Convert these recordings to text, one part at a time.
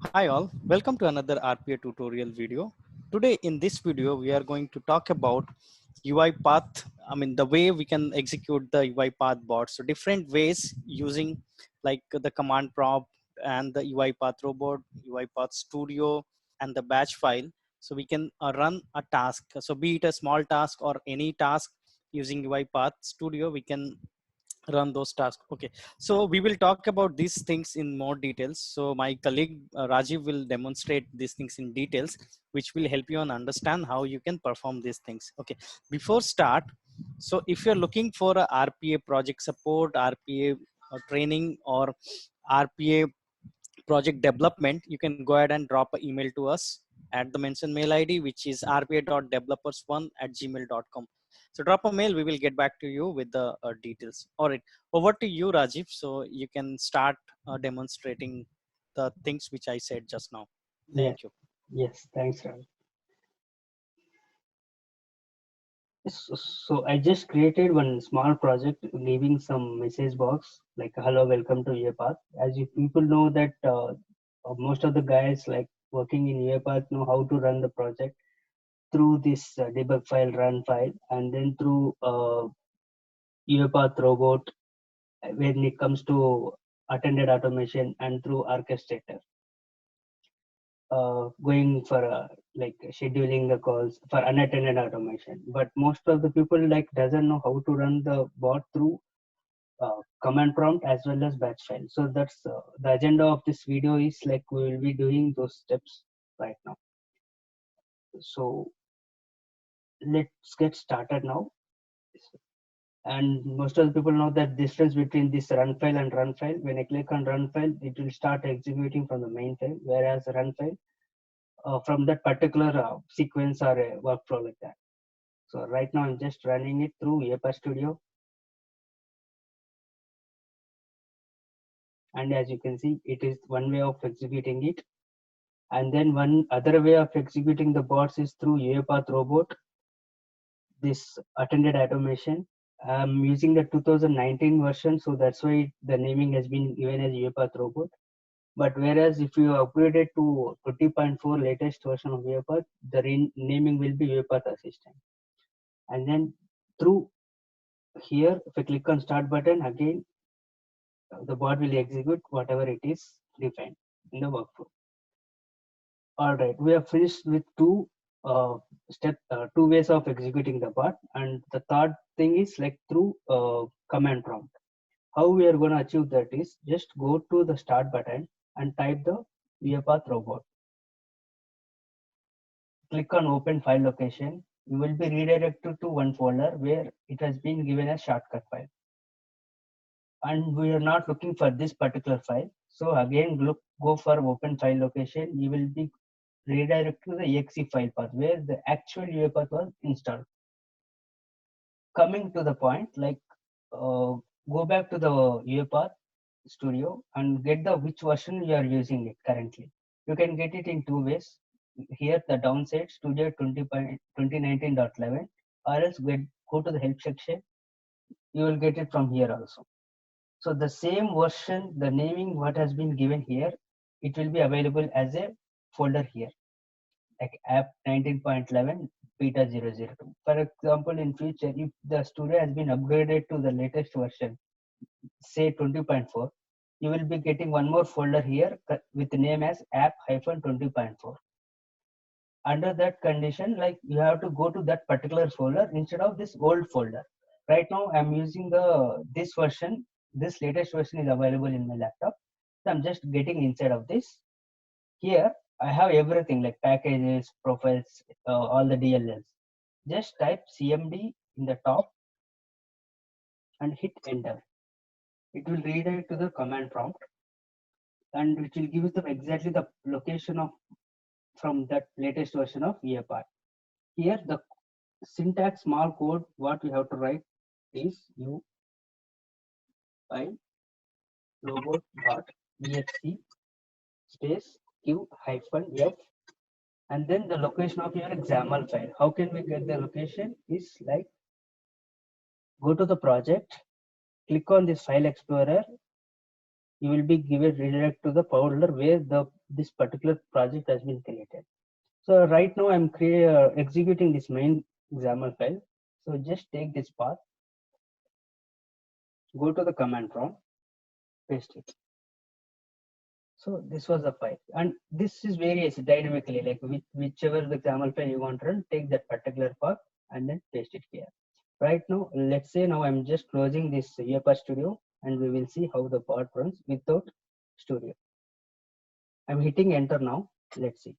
Hi all, welcome to another RPA tutorial video. Today in this video, we are going to talk about UiPath. The way we can execute the UiPath bot. So different ways using like the command prompt and the UiPath robot, UiPath studio and the batch file. So we can run a task. So be it a small task or any task using UiPath studio, we can run those tasks. Okay, so we will talk about these things in more details. So my colleague Rajiv will demonstrate these things in details, which will help you on understand how you can perform these things. Okay, before start, so if you're looking for a RPA project support, RPA training, or RPA project development, you can go ahead and drop an email to us at the mentioned mail ID, which is rpa.developers1@gmail.com. So drop a mail, we will get back to you with the details. All right, over to you, Rajiv. So you can start demonstrating the things which I said just now. Yeah, Thank you. yes, thanks, Ravi. So I just created one small project giving some message box like hello, welcome to UiPath. As you people know that most of the guys like working in UiPath know how to run the project through this debug file, run file, and then through UiPath robot when it comes to attended automation and through orchestrator. Going for like scheduling the calls for unattended automation, but most of the people like doesn't know how to run the bot through command prompt as well as batch file. So that's the agenda of this video is like we will be doing those steps right now. So let's get started now. And most of the people know that difference between this run file and run file. When I click on run file, it will start executing from the main file, whereas run file from that particular sequence or a workflow like that. So right now I'm just running it through UiPath Studio. And as you can see, it is one way of executing it. And then one other way of executing the bots is through UiPath Robot, this attended automation. I'm using the 2019 version, so that's why the naming has been given as UiPath Robot. But whereas if you upgrade it to 20.4 latest version of UiPath, the naming will be UiPath Assistant. And then through here, if I click on start button again, the bot will execute whatever it is defined in the workflow. All right, we have finished with uh, two ways of executing the bot, and the third thing is like through command prompt. How we are going to achieve that is just go to the start button and type the UiPath robot. Click on open file location. You will be redirected to one folder where it has been given as shortcut file. And we are not looking for this particular file. So again, go for open file location. You will be redirected to the exe file path where the actual UiPath was installed. Coming to the point, like go back to the UiPath Studio and get the which version you are using it currently. You can get it in two ways. Here the downside Studio 2019.11, or else go to the help section. You will get it from here also. So the same version, the naming what has been given here, it will be available as a folder here, like app 19.11 beta 002. For example, in future, if the studio has been upgraded to the latest version, say 20.4, you will be getting one more folder here with the name as app-20.4. Under that condition, like you have to go to that particular folder instead of this old folder. Right now I'm using this version. This latest version is available in my laptop, so I'm just getting inside of this. Here I have everything like packages, profiles, all the DLLs. Just type cmd in the top and hit enter. It will redirect to the command prompt, and it will give you exactly the location of from that latest version of UiPath. Here the syntax small code what we have to write is UI robot.exe space q hyphen f, and then the location of your XAML file. How can we get the location is like go to the project, click on this file explorer. You will be given redirect to the folder where the this particular project has been created. So right now I'm executing this main XAML file. So just take this path, go to the command prompt, paste it. So this was the file, and this is varies dynamically, like whichever the XAML file you want to run, take that particular path and then paste it here. Right now, let's say now I'm just closing this UiPath Studio, and we will see how the bot runs without Studio. I'm hitting enter now. Let's see.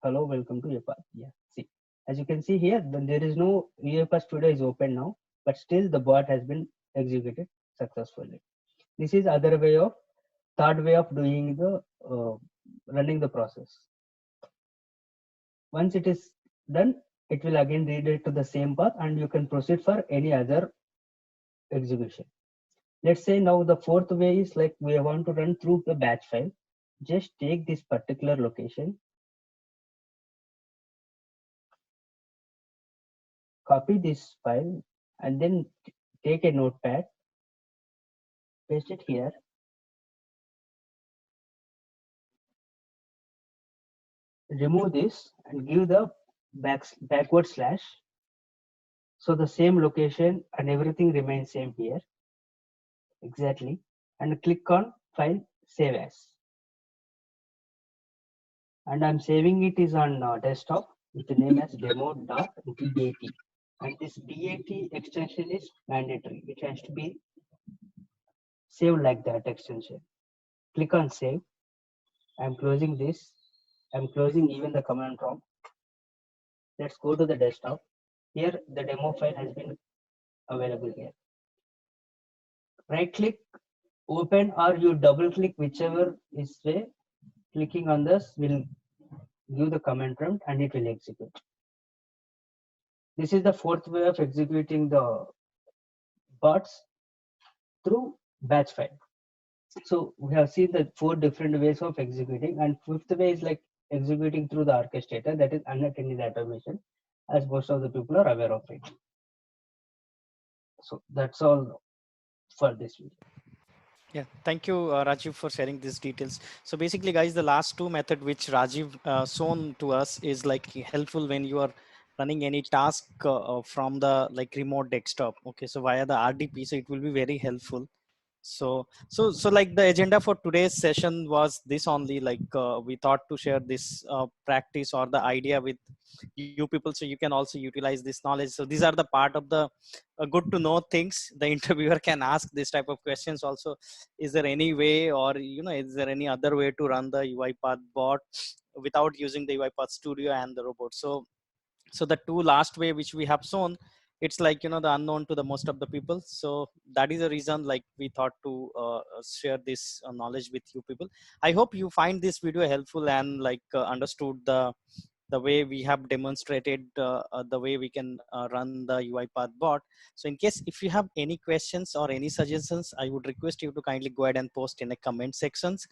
Hello, welcome to UiPath. Yeah, see, as you can see here, there is no UiPath Studio is open now, but still the bot has been executed successfully. This is other way of third way of doing the running the process. Once it is done, it will again redirect to the same path, and you can proceed for any other execution. Let's say now the fourth way is like we want to run through the batch file. Just take this particular location, copy this file, and then take a notepad, paste it here, remove this and give the backward slash. So the same location and everything remains same here. Exactly. And click on file, save as. And I'm saving it is on desktop with the name as demo.dat. And this DAT extension is mandatory. It has to be saved like that extension. Click on save. I'm closing this. I'm closing even the command prompt. Let's go to the desktop. Here the demo file has been available here. Right click, open, or you double click, whichever is way. Clicking on this will give the command prompt and it will execute. This is the fourth way of executing the bots through batch file. So we have seen the four different ways of executing, and fifth way is like executing through the orchestrator, that is unattended automation, as most of the people are aware of it. So that's all for this video. Yeah, thank you, Rajiv, for sharing these details. So basically, guys, the last two method which Rajiv shown to us is like helpful when you are running any task from the like remote desktop. Okay, so via the RDP, so it will be very helpful. So like the agenda for today's session was this only, like we thought to share this practice or the idea with you people, so you can also utilize this knowledge. So these are the part of the good to know things the interviewer can ask this type of questions also. Is there any way, or is there any other way to run the UiPath bot without using the UiPath Studio and the robot? So the two last way which we have shown, it's like the unknown to the most of the people. So that is the reason like we thought to share this knowledge with you people. I hope you find this video helpful and like understood the way we have demonstrated the way we can run the UiPath bot. So in case if you have any questions or any suggestions, I would request you to kindly go ahead and post in the comment sections.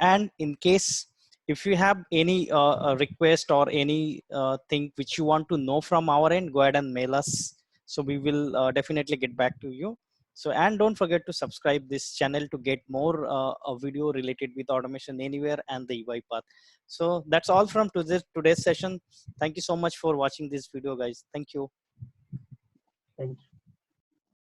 And in case if you have any request or any thing which you want to know from our end, go ahead and mail us. So we will definitely get back to you. So, and don't forget to subscribe this channel to get more a video related with automation anywhere and the UiPath. So that's all from today's session. Thank you so much for watching this video, guys. Thank you. Thank you.